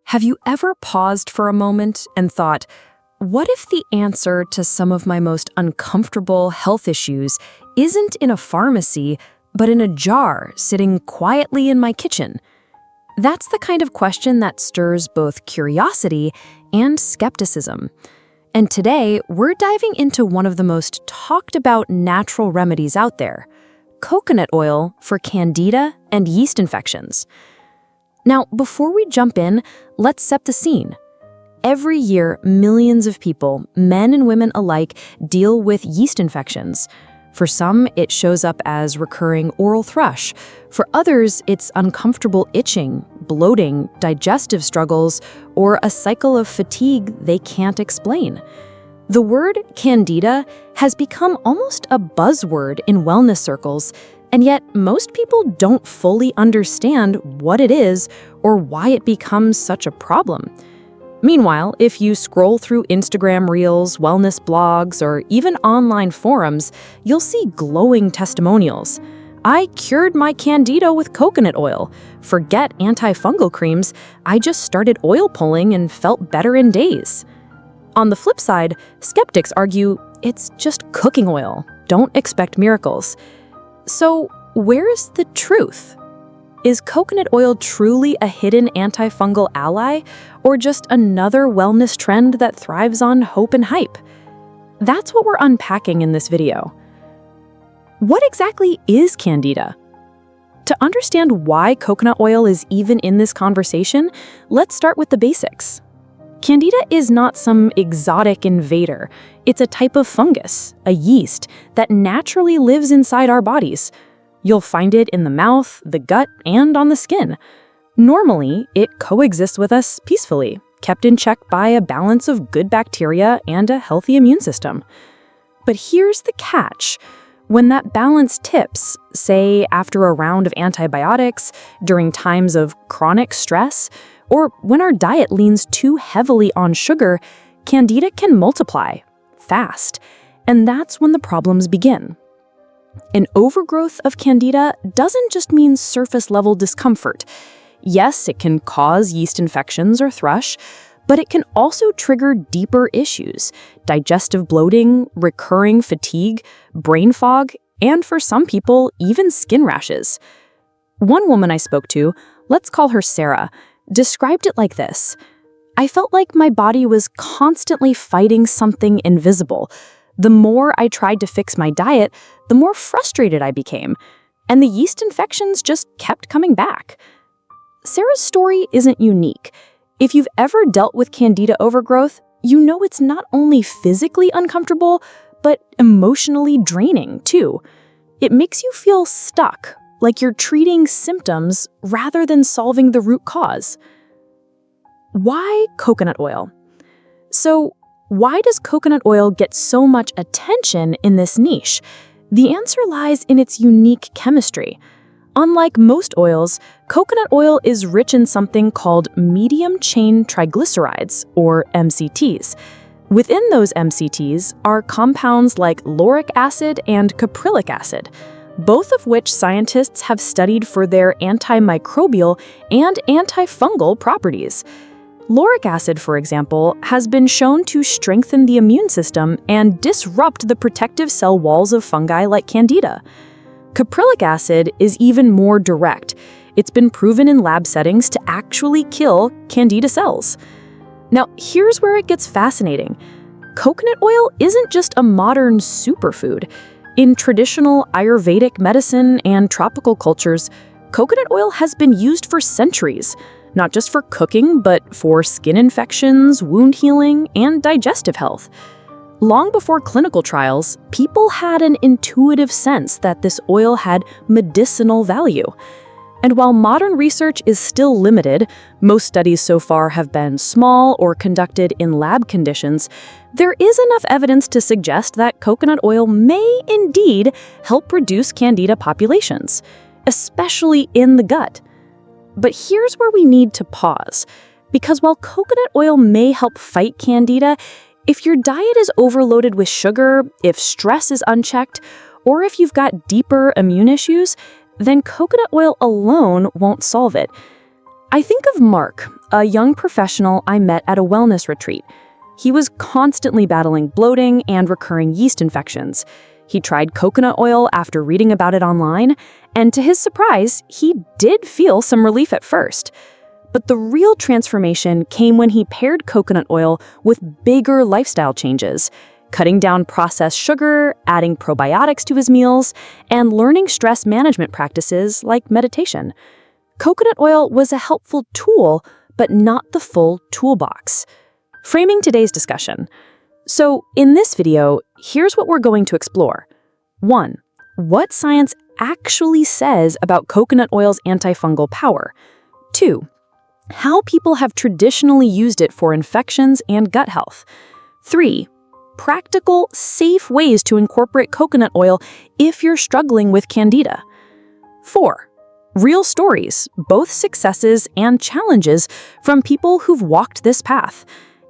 Have you ever paused for a moment and thought, what if the answer to some of my most uncomfortable health issues isn't in a pharmacy, but in a jar sitting quietly in my kitchen? That's the kind of question that stirs both curiosity and skepticism. And today, we're diving into one of the most talked about natural remedies out there, coconut oil for Candida and yeast infections. Now, before we jump in, let's set the scene. Every year, millions of people, men and women alike, deal with yeast infections. For some, it shows up as recurring oral thrush. For others, it's uncomfortable itching, bloating, digestive struggles, or a cycle of fatigue they can't explain. The word Candida has become almost a buzzword in wellness circles, and yet most people don't fully understand what it is or why it becomes such a problem. Meanwhile, if you scroll through Instagram Reels, wellness blogs, or even online forums, you'll see glowing testimonials. I cured my Candida with coconut oil. Forget antifungal creams, I just started oil pulling and felt better in days. On the flip side, skeptics argue it's just cooking oil. Don't expect miracles. So, where's the truth? Is coconut oil truly a hidden antifungal ally, or just another wellness trend that thrives on hope and hype? That's what we're unpacking in this video. What exactly is Candida? To understand why coconut oil is even in this conversation, let's start with the basics. Candida is not some exotic invader. It's a type of fungus, a yeast, that naturally lives inside our bodies. You'll find it in the mouth, the gut, and on the skin. Normally, it coexists with us peacefully, kept in check by a balance of good bacteria and a healthy immune system. But here's the catch. When that balance tips, say after a round of antibiotics, during times of chronic stress, or when our diet leans too heavily on sugar, Candida can multiply fast, and that's when the problems begin. An overgrowth of Candida doesn't just mean surface-level discomfort. Yes, it can cause yeast infections or thrush, but it can also trigger deeper issues: digestive bloating, recurring fatigue, brain fog, and for some people, even skin rashes. One woman I spoke to, let's call her Sarah, described it like this: I felt like my body was constantly fighting something invisible. The more I tried to fix my diet, the more frustrated I became, and the yeast infections just kept coming back. Sarah's story isn't unique. If you've ever dealt with Candida overgrowth, you know it's not only physically uncomfortable, but emotionally draining too. It makes you feel stuck, like you're treating symptoms rather than solving the root cause. Why coconut oil? So, why does coconut oil get so much attention in this niche? The answer lies in its unique chemistry. Unlike most oils, coconut oil is rich in something called medium-chain triglycerides, or MCTs. Within those MCTs are compounds like lauric acid and caprylic acid, both of which scientists have studied for their antimicrobial and antifungal properties. Lauric acid, for example, has been shown to strengthen the immune system and disrupt the protective cell walls of fungi like Candida. Caprylic acid is even more direct. It's been proven in lab settings to actually kill Candida cells. Now, here's where it gets fascinating. Coconut oil isn't just a modern superfood. In traditional Ayurvedic medicine and tropical cultures, coconut oil has been used for centuries, not just for cooking, but for skin infections, wound healing, and digestive health. Long before clinical trials, people had an intuitive sense that this oil had medicinal value. And while modern research is still limited, most studies so far have been small or conducted in lab conditions, there is enough evidence to suggest that coconut oil may indeed help reduce Candida populations, especially in the gut. But here's where we need to pause, because while coconut oil may help fight Candida, if your diet is overloaded with sugar, if stress is unchecked, or if you've got deeper immune issues, then coconut oil alone won't solve it. I think of Mark, a young professional I met at a wellness retreat. He was constantly battling bloating and recurring yeast infections. He tried coconut oil after reading about it online, and to his surprise, he did feel some relief at first. But the real transformation came when he paired coconut oil with bigger lifestyle changes, cutting down processed sugar, adding probiotics to his meals, and learning stress management practices like meditation. Coconut oil was a helpful tool, but not the full toolbox. Framing today's discussion. So, in this video, here's what we're going to explore. 1. What science actually says about coconut oil's antifungal power. 2. How people have traditionally used it for infections and gut health. 3. Practical, safe ways to incorporate coconut oil if you're struggling with Candida. 4. Real stories, both successes and challenges, from people who've walked this path.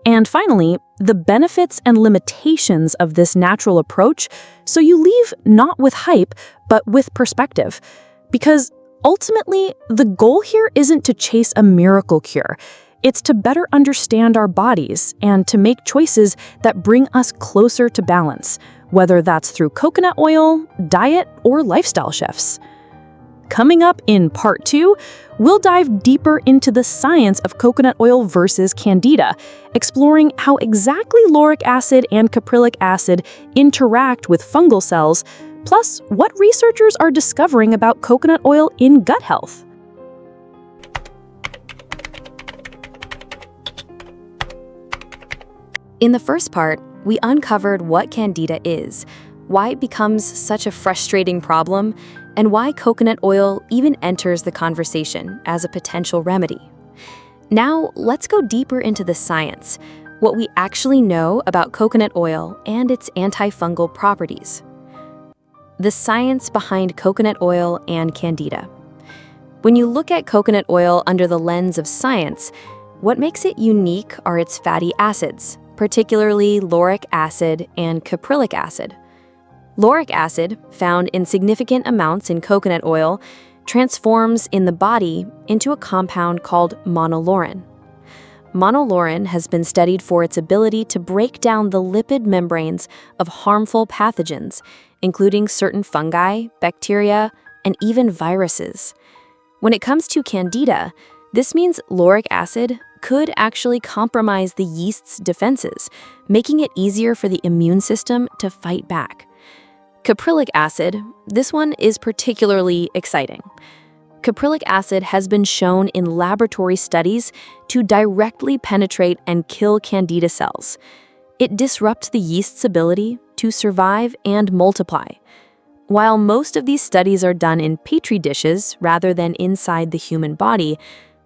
And finally, the benefits and limitations of this natural approach, so you leave not with hype, but with perspective. Because ultimately, the goal here isn't to chase a miracle cure. It's to better understand our bodies and to make choices that bring us closer to balance, whether that's through coconut oil, diet, or lifestyle shifts. Coming up in part 2, we'll dive deeper into the science of coconut oil versus Candida, exploring how exactly lauric acid and caprylic acid interact with fungal cells, plus what researchers are discovering about coconut oil in gut health. In the first part, we uncovered what Candida is, why it becomes such a frustrating problem, and why coconut oil even enters the conversation as a potential remedy. Now, let's go deeper into the science, what we actually know about coconut oil and its antifungal properties. The science behind coconut oil and Candida. When you look at coconut oil under the lens of science, what makes it unique are its fatty acids, particularly lauric acid and caprylic acid. Lauric acid, found in significant amounts in coconut oil, transforms in the body into a compound called monolaurin. Monolaurin has been studied for its ability to break down the lipid membranes of harmful pathogens, including certain fungi, bacteria, and even viruses. When it comes to Candida, this means lauric acid could actually compromise the yeast's defenses, making it easier for the immune system to fight back. Caprylic acid, this one is particularly exciting. Caprylic acid has been shown in laboratory studies to directly penetrate and kill Candida cells. It disrupts the yeast's ability to survive and multiply. While most of these studies are done in petri dishes rather than inside the human body,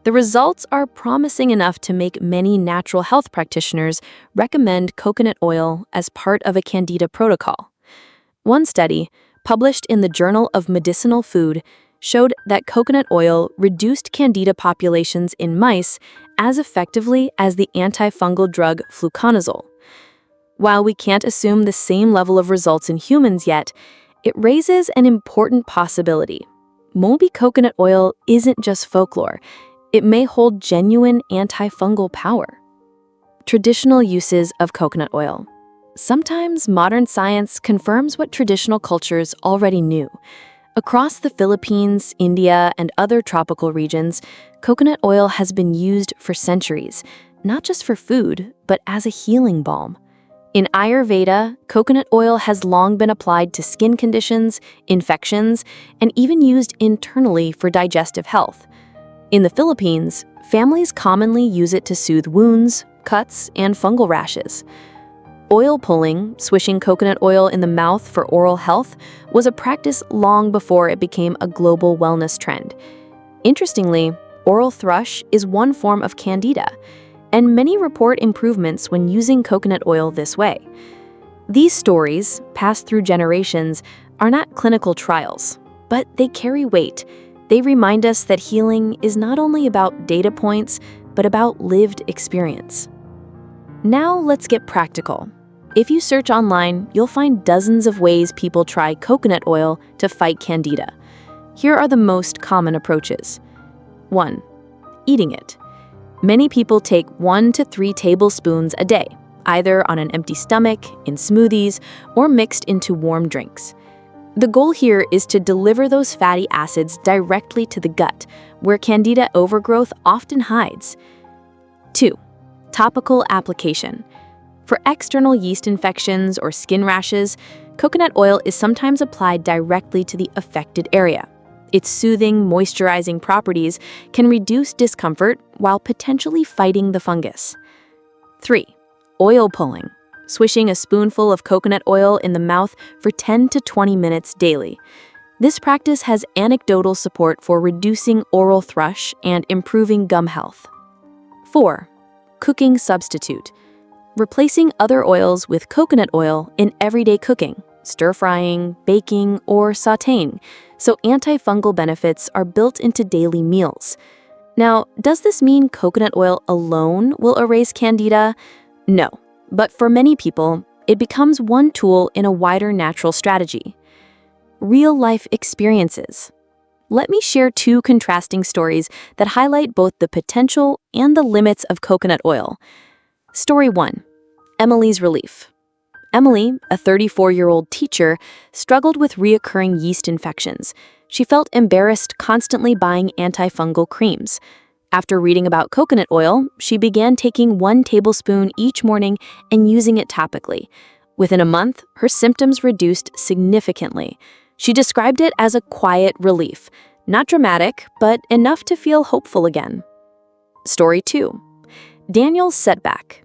the results are promising enough to make many natural health practitioners recommend coconut oil as part of a Candida protocol. One study, published in the Journal of Medicinal Food, showed that coconut oil reduced Candida populations in mice as effectively as the antifungal drug fluconazole. While we can't assume the same level of results in humans yet, it raises an important possibility. Maybe coconut oil isn't just folklore. It may hold genuine antifungal power. Traditional uses of coconut oil. Sometimes modern science confirms what traditional cultures already knew. Across the Philippines, India, and other tropical regions, coconut oil has been used for centuries, not just for food, but as a healing balm. In Ayurveda, coconut oil has long been applied to skin conditions, infections, and even used internally for digestive health. In the Philippines, families commonly use it to soothe wounds, cuts, and fungal rashes. Oil pulling, swishing coconut oil in the mouth for oral health, was a practice long before it became a global wellness trend. Interestingly, oral thrush is one form of Candida, and many report improvements when using coconut oil this way. These stories, passed through generations, are not clinical trials, but they carry weight. They remind us that healing is not only about data points, but about lived experience. Now let's get practical. If you search online, you'll find dozens of ways people try coconut oil to fight Candida. Here are the most common approaches. 1. Eating it. Many people take 1 to 3 tablespoons a day, either on an empty stomach, in smoothies, or mixed into warm drinks. The goal here is to deliver those fatty acids directly to the gut, where Candida overgrowth often hides. 2. Topical application. For external yeast infections or skin rashes, coconut oil is sometimes applied directly to the affected area. Its soothing, moisturizing properties can reduce discomfort while potentially fighting the fungus. 3. Oil pulling. Swishing a spoonful of coconut oil in the mouth for 10 to 20 minutes daily. This practice has anecdotal support for reducing oral thrush and improving gum health. 4. Cooking substitute. Replacing other oils with coconut oil in everyday cooking, stir-frying, baking, or sautéing, so antifungal benefits are built into daily meals. Now, does this mean coconut oil alone will erase Candida? No, but for many people, it becomes one tool in a wider natural strategy. Real-life experiences. Let me share 2 contrasting stories that highlight both the potential and the limits of coconut oil. Story 1. Emily's relief. Emily, a 34-year-old teacher, struggled with reoccurring yeast infections. She felt embarrassed constantly buying antifungal creams. After reading about coconut oil, she began taking 1 tablespoon each morning and using it topically. Within a month, her symptoms reduced significantly. She described it as a quiet relief, not dramatic, but enough to feel hopeful again. Story 2. Daniel's setback.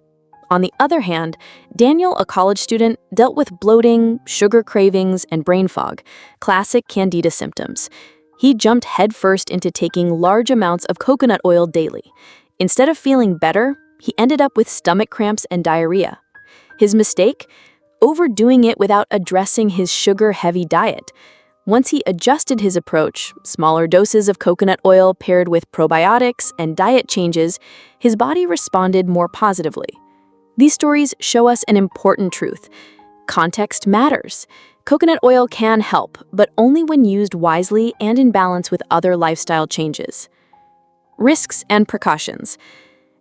On the other hand, Daniel, a college student, dealt with bloating, sugar cravings, and brain fog, classic Candida symptoms. He jumped headfirst into taking large amounts of coconut oil daily. Instead of feeling better, he ended up with stomach cramps and diarrhea. His mistake? Overdoing it without addressing his sugar-heavy diet. Once he adjusted his approach, smaller doses of coconut oil paired with probiotics and diet changes, his body responded more positively. These stories show us an important truth. Context matters. Coconut oil can help, but only when used wisely and in balance with other lifestyle changes. Risks and precautions.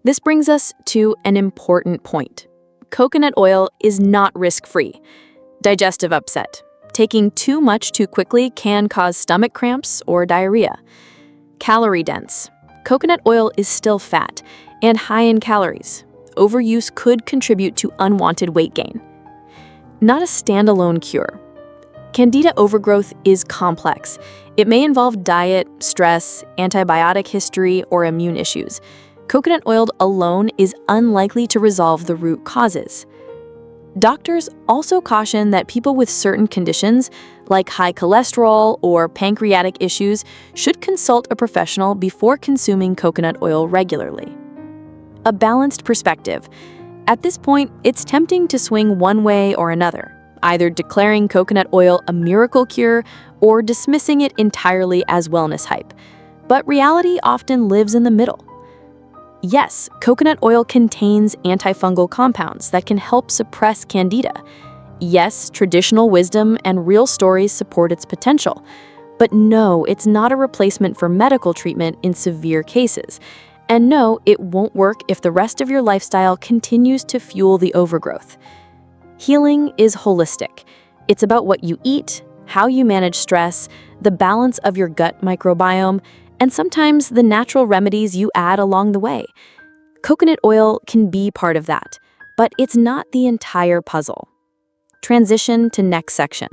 This brings us to an important point. Coconut oil is not risk-free. Digestive upset. Taking too much too quickly can cause stomach cramps or diarrhea. Calorie dense. Coconut oil is still fat and high in calories. Overuse could contribute to unwanted weight gain. Not a standalone cure. Candida overgrowth is complex. It may involve diet, stress, antibiotic history, or immune issues. Coconut oil alone is unlikely to resolve the root causes. Doctors also caution that people with certain conditions, like high cholesterol or pancreatic issues, should consult a professional before consuming coconut oil regularly. A balanced perspective. At this point, it's tempting to swing one way or another, either declaring coconut oil a miracle cure or dismissing it entirely as wellness hype. But reality often lives in the middle. Yes, coconut oil contains antifungal compounds that can help suppress Candida. Yes, traditional wisdom and real stories support its potential. But no, it's not a replacement for medical treatment in severe cases. And no, it won't work if the rest of your lifestyle continues to fuel the overgrowth. Healing is holistic. It's about what you eat, how you manage stress, the balance of your gut microbiome, and sometimes the natural remedies you add along the way. Coconut oil can be part of that, but it's not the entire puzzle. Transition to next section.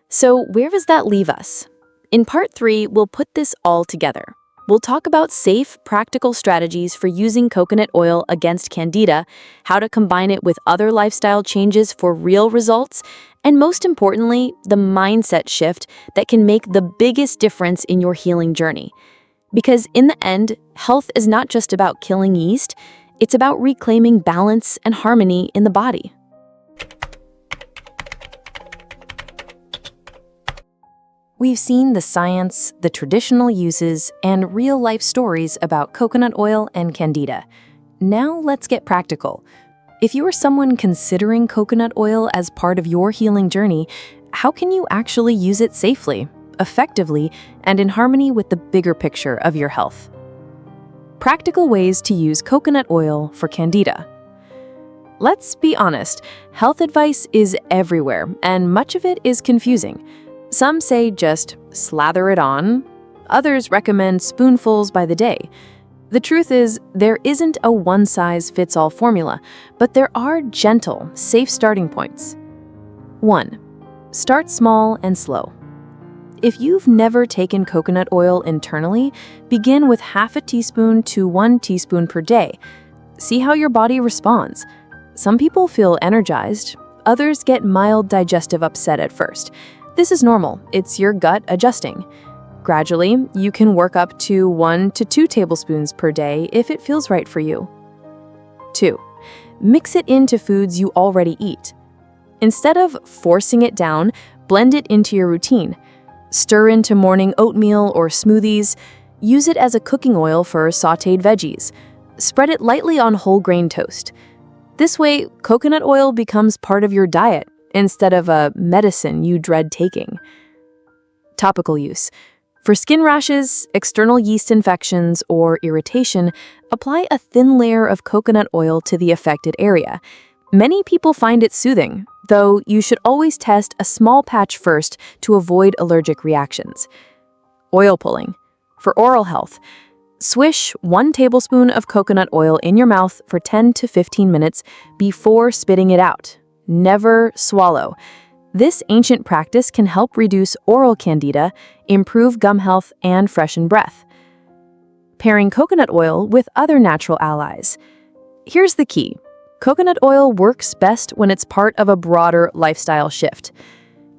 So where does that leave us? In part 3, we'll put this all together. We'll talk about safe, practical strategies for using coconut oil against Candida, how to combine it with other lifestyle changes for real results, and most importantly, the mindset shift that can make the biggest difference in your healing journey. Because in the end, health is not just about killing yeast, it's about reclaiming balance and harmony in the body. We've seen the science, the traditional uses, and real-life stories about coconut oil and Candida. Now let's get practical. If you are someone considering coconut oil as part of your healing journey, how can you actually use it safely? effectively and in harmony with the bigger picture of your health. Practical ways to use coconut oil for Candida. Let's be honest, health advice is everywhere, and much of it is confusing. Some say just slather it on. Others recommend spoonfuls by the day. The truth is, there isn't a one-size-fits-all formula, but there are gentle, safe starting points. 1. Start small and slow. If you've never taken coconut oil internally, begin with half a teaspoon to 1 teaspoon per day. See how your body responds. Some people feel energized, others get mild digestive upset at first. This is normal, it's your gut adjusting. Gradually, you can work up to 1 to 2 tablespoons per day if it feels right for you. 2. Mix it into foods you already eat. Instead of forcing it down, blend it into your routine. Stir into morning oatmeal or smoothies. Use it as a cooking oil for sautéed veggies. Spread it lightly on whole grain toast. This way, coconut oil becomes part of your diet instead of a medicine you dread taking. Topical use. For skin rashes, external yeast infections, or irritation, apply a thin layer of coconut oil to the affected area. Many people find it soothing, though you should always test a small patch first to avoid allergic reactions. Oil pulling. For oral health, swish 1 tablespoon of coconut oil in your mouth for 10 to 15 minutes before spitting it out. Never swallow. This ancient practice can help reduce oral candida, improve gum health, and freshen breath. Pairing coconut oil with other natural allies. Here's the key. Coconut oil works best when it's part of a broader lifestyle shift.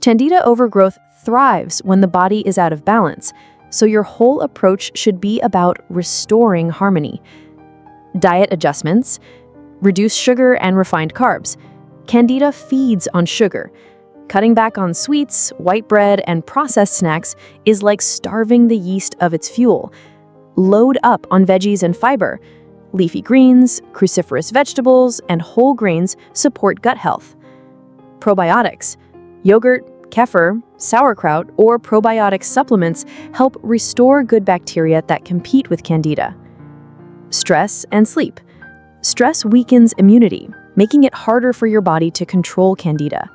Candida overgrowth thrives when the body is out of balance, so your whole approach should be about restoring harmony. Diet adjustments. Reduce sugar and refined carbs. Candida feeds on sugar. Cutting back on sweets, white bread, and processed snacks is like starving the yeast of its fuel. Load up on veggies and fiber. Leafy greens, cruciferous vegetables, and whole grains support gut health. Probiotics. Yogurt, kefir, sauerkraut, or probiotic supplements help restore good bacteria that compete with Candida. Stress and sleep. Stress weakens immunity, making it harder for your body to control Candida.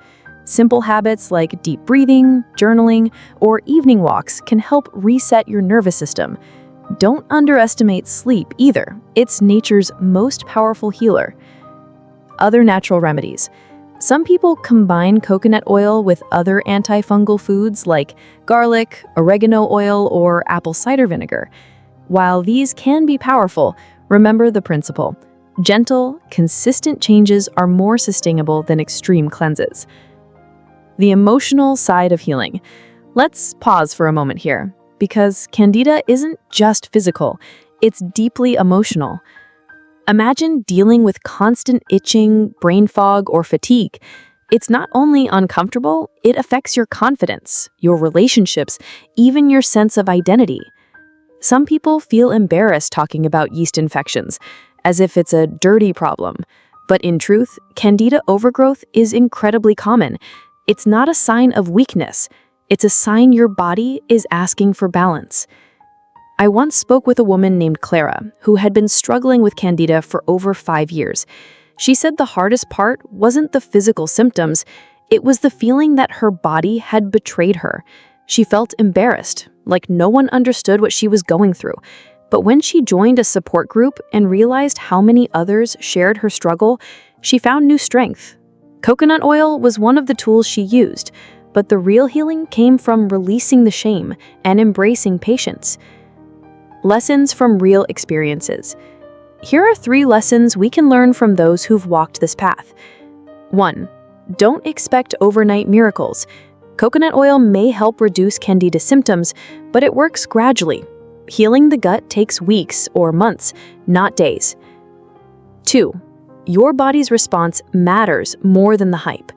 Simple habits like deep breathing, journaling, or evening walks can help reset your nervous system. Don't underestimate sleep either. It's nature's most powerful healer. Other natural remedies. Some people combine coconut oil with other antifungal foods like garlic, oregano oil, or apple cider vinegar. While these can be powerful, remember the principle. Gentle, consistent changes are more sustainable than extreme cleanses. The emotional side of healing. Let's pause for a moment here, because Candida isn't just physical, it's deeply emotional. Imagine dealing with constant itching, brain fog, or fatigue. It's not only uncomfortable, it affects your confidence, your relationships, even your sense of identity. Some people feel embarrassed talking about yeast infections, as if it's a dirty problem. But in truth, Candida overgrowth is incredibly common. It's not a sign of weakness. It's a sign your body is asking for balance. I once spoke with a woman named Clara, who had been struggling with Candida for over 5 years. She said the hardest part wasn't the physical symptoms, it was the feeling that her body had betrayed her. She felt embarrassed, like no one understood what she was going through. But when she joined a support group and realized how many others shared her struggle, she found new strength. Coconut oil was one of the tools she used, but the real healing came from releasing the shame and embracing patience. Lessons from real experiences. Here are 3 lessons we can learn from those who've walked this path. 1. Don't expect overnight miracles. Coconut oil may help reduce Candida symptoms, but it works gradually. Healing the gut takes weeks or months, not days. 2. Your body's response matters more than the hype.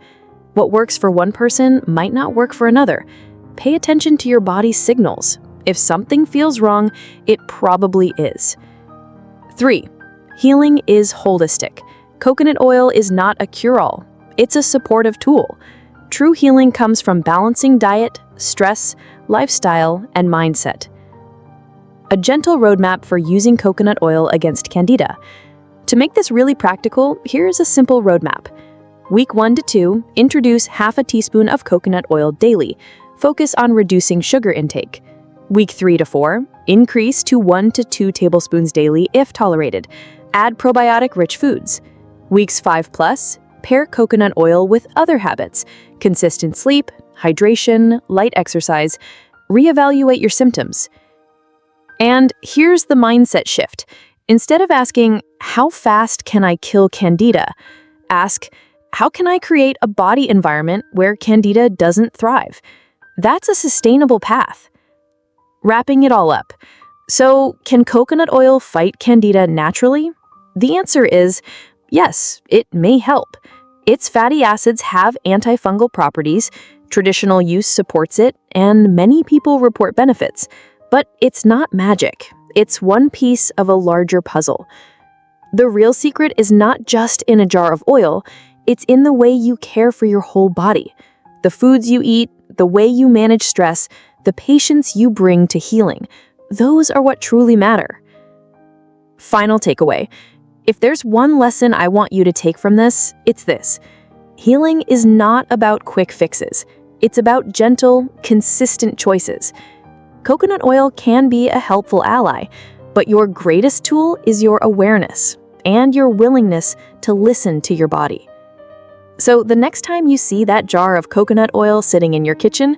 What works for one person might not work for another. Pay attention to your body's signals. If something feels wrong, it probably is. 3. Healing is holistic. Coconut oil is not a cure-all. It's a supportive tool. True healing comes from balancing diet, stress, lifestyle, and mindset. A gentle roadmap for using coconut oil against Candida. To make this really practical, here's a simple roadmap. Week 1 to 2, introduce half a teaspoon of coconut oil daily. Focus on reducing sugar intake. Week 3 to 4, increase to 1 to 2 tablespoons daily if tolerated. Add probiotic-rich foods. Weeks 5+, pair coconut oil with other habits, consistent sleep, hydration, light exercise. Reevaluate your symptoms. And here's the mindset shift. Instead of asking, how fast can I kill Candida? Ask, how can I create a body environment where Candida doesn't thrive? That's a sustainable path. Wrapping it all up. So, can coconut oil fight Candida naturally? The answer is yes, it may help. Its fatty acids have antifungal properties, traditional use supports it, and many people report benefits. But it's not magic. It's one piece of a larger puzzle. The real secret is not just in a jar of oil, it's in the way you care for your whole body. The foods you eat, the way you manage stress, the patience you bring to healing. Those are what truly matter. Final takeaway. If there's one lesson I want you to take from this, it's this. Healing is not about quick fixes. It's about gentle, consistent choices. Coconut oil can be a helpful ally, but your greatest tool is your awareness and your willingness to listen to your body. So the next time you see that jar of coconut oil sitting in your kitchen,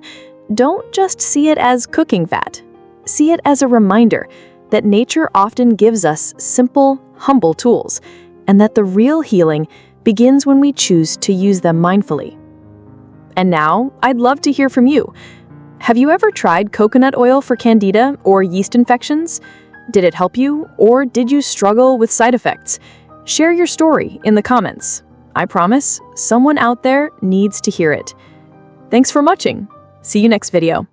don't just see it as cooking fat. See it as a reminder that nature often gives us simple, humble tools, and that the real healing begins when we choose to use them mindfully. And now, I'd love to hear from you. Have you ever tried coconut oil for Candida or yeast infections? Did it help you, or did you struggle with side effects? Share your story in the comments. I promise, someone out there needs to hear it. Thanks for watching. See you next video.